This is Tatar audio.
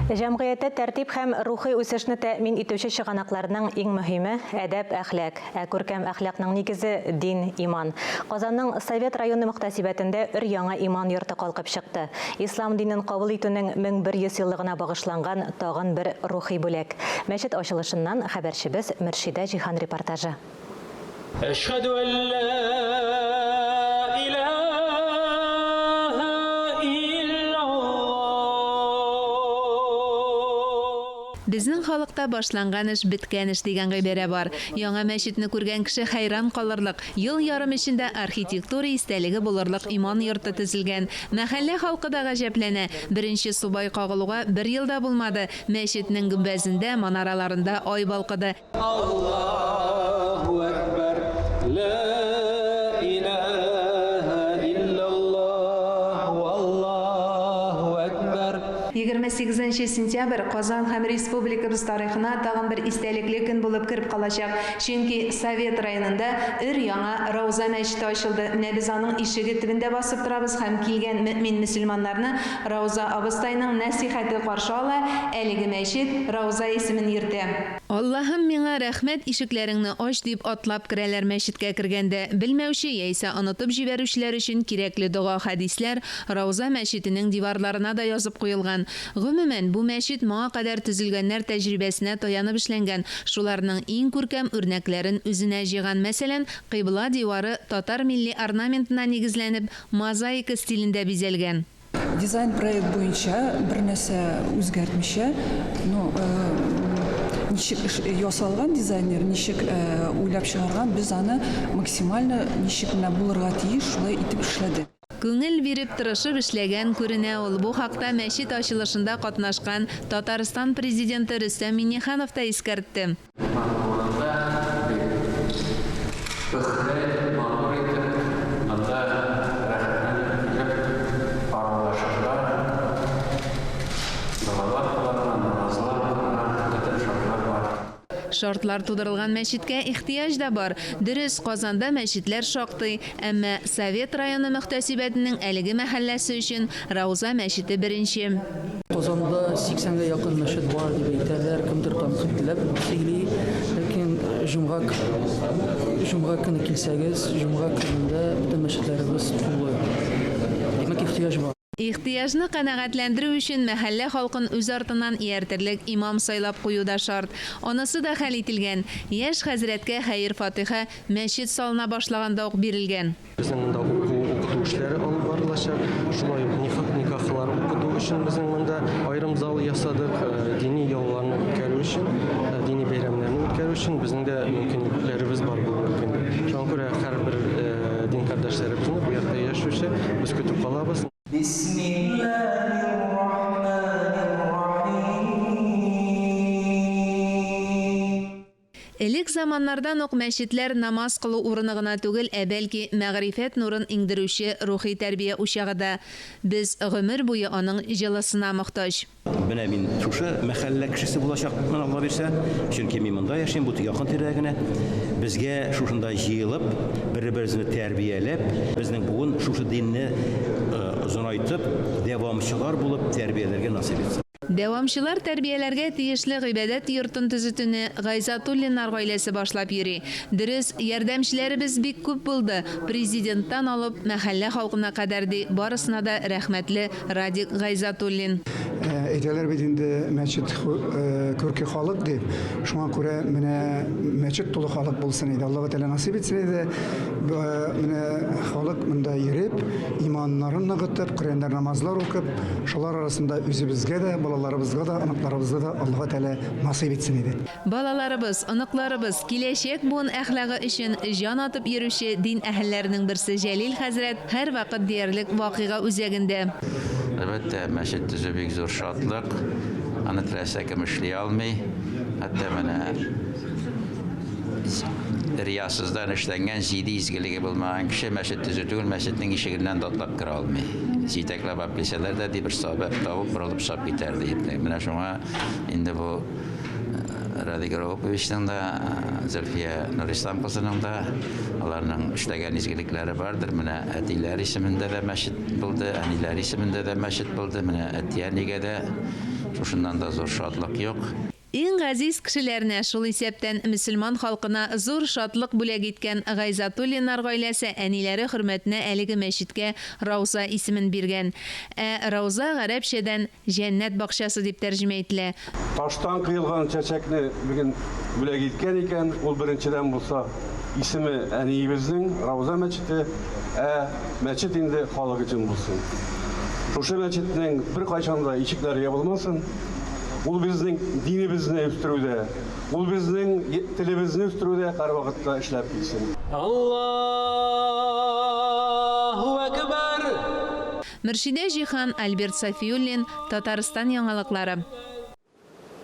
Җәмгыятьтә тәртип һәм рухи үсешне тәэмин итүче чыганакларның иң мөһиме – әдәп, әхлак. Күркәм әхлакның нигезе – дин, иман. Казанның Совет районы мөхтәсибәтендә өр-яңа иман йорты калкып чыкты. Ислам динен кабул итүнең 1100 еллыгына багышланган тагын бер рухи бүләк. Мәчет ачылышыннан хәбәрчебез Мөршидә Җиһан репортажы. Әшһәдү ан ла илаһа Безнең халыкта башланган эш биткән эш дигән гыйбарә бар. Яңа мәчетне күргән кеше хайран калырлык. Ел ярым эчендә архитектура истәлеге булырлык иман йорты төзелгән. Мәхәллә халкы да гаҗәпләнә. Беренче субай кагылуга 1 елда булмады. Мәчетнең гөмбәзендә, манараларында ай балкыды. Аллаһу әкбәр, ла илаһа иллаллаһ, Аллаһу әкбәр. 28 сентябрь Казан һәм республикабыз тарихына тагын бер истәлекле көн булып кирип калачак. Чөнки Совет районында өр-яңа Рауза мәчете ачылды. Менә без аның ишеге төбендә басып торабыз һәм килгән мөэмин мөселманнарны Рауза абыстайның нәсихәте каршы ала. Әлеге мәчет Рауза исемен йөртә. Аллаһым миңа рәхмәт, ишекләреңне ач дип атлап керәләр мәчеткә кергәндә. Белмәүче яисә онытып җибәрүчеләр өчен кирәкле дуга хәдисләр Рауза мәчетенең диварларына да язып куелган. Гомумән, бу мәчет моңа кадәр төзелгәннәр тәҗрибәсенә таянып эшләнгән. Шуларның иң күркәм үрнәкләрен үзенә җыйган. Мәсәлән, кыйбла дивары татар милли орнаментына нигезләнеп, мозаика стилендә бизәлгән. Дизайн проект буенча бер нәрсә үзгәртмичә, ничек ясалган дизайнер, ничек уйлап чыгарган, без аны максимально ничек менә булырга тиеш, шулай итеп эшләде. Күңел биреп тырышып эшләгән күренә ул. Бу хакта мәчет ачылышында катнашкан Татарстан президенты Рөстәм Миңнеханов та искәртте. Шартлар тудырылган мәчеткә ихтияҗ да бар. Дөрес, Казанда мәчетләр шактый, әмма Совет районы мөхтәсибәтенең әлеге мәхәлләсе өчен Рауза мәчете беренче. Казанда 80-гә якын мәчет бар дип әйтәләр, кемдер тәнкыйтьләп сөйли, ләкин җомга көне килсәгез, җомга көнендә бөтен мәчетләребез тулы. Димәк, ихтияҗ бар. Ихтияҗны канәгатьләндерү өчен мәхәллә халкын үз артыннан ияртерлек имам сайлап кую да шарт. Анысы да хәл ителгән. Яшь хәзрәткә хәер-фатиха мәчет салына башлаганда ук бирелгән. Безнең монда укыту эшләре алып барылачак. Шулай ук никахлар укыту өчен безнең монда аерым зал ясадык. Дини ялларны үткәрү өчен, дини бәйрәмнәрне үткәрү өчен безнең дә мөмкинлекләребез бар бу мөмкинлек. Шуңа күрә һәрбер дин кардәшләребезне бу якта яшәүче без көтеп калабыз. Элек заманнардан ук мәчетләр намаз кылу урыны гына түгел, бәлки мәгърифәт нурын иңдерүче рухи тәрбия учагы да. Без гомер буе аның җылысына мохтаҗ. Менә мин шушы мәхәллә кешесе булачакмын, Алла бирсә, чөнки мин монда яшим, бу якын тирәгенә. Безгә шушында җыелып, бер-беребезне тәрбияләп, безнең буын шушы динне озынайтып, дәвамчылар булып тәрбияләргә насыйп итсен. Дәвамчылар тәрбияләргә тиешле гыйбадәт йортын төзүтүне Гайзатуллиннар гаиләсе башлап йөри. Дөрес, ярдәмчеләребез бик күп булды. Президенттан алып мәхәллә халкына кадәр ди, барысына да рәхмәтле Радик Гайзатуллин. Әйтәләр бит инде мәчет күрке халык дип. Шуңа күрә менә мәчет тулы халык булсын иде. Аллаһу Тәала насыйп итсен иде. Менә халык монда йөреп, иманнарын ныгытып, Коръәннәр намазлар укып, шулар арасында үзебезгә дә, балаларыбызга да, аныкларыбызга да Аллаһу Тәала насыйп итсен иде. Балаларыбыз, оныкларыбыз киләчәк буын әхлагы өчен җан атып йөрүче дин әһелләренең берсе Җәлил хәзрәт һәр вакыт диярлек вакыйга үзәгендә. Әлбәттә, мәчет төзү бик зур шатлык. Аны теләсә кем эшли алмый. Хәтта менә риясыздан эшләнгән җиде изгелеге булмаган кеше мәчет төзү түгел, мәчетнең ишегеннән дә атлап кера алмый. Җитәкләп апелсәләр дә дип бер сабак табып борылып шап китәр дип. Менә шуңа инде бу Радик Гайзатуллинның да, Зөлфия Нурислам кызының да аларның эшләгән изгелекләре бардыр. Менә әтиләр исемендә дә мәчет булды, әниләр исемендә дә мәчет булды. Менә әтиянигә дә шушыннан да зур шатлык юк. Иң газиз кешеләренә шул исәптән мөселман халкына зур шатлык бүләк иткән Гайзатуллиннар гаиләсе әниләре хөрмәтенә әлеге мәчеткә Рауза исемен биргән. Рауза гарәпчәдән җәннәт бакчасы дип тәрҗемә ителә. Таштан кыйлган чәчәкне бүген бүләк иткән икән. Ул беренчедән булса исеме әниебезнең Рауза мәчете, мәчет инде халык өчен булсын. Шушы мәчетнең беркайчан да ишекләре ябылмасын. Ул безнең динебезне үстерүдә, ул безнең телебезне үстерүдә һәрвакытта эшләп килсен. Аллаһу акбар. Мөршидә Җихан, Альберт Сафиуллин, Татарстан яңалыклары.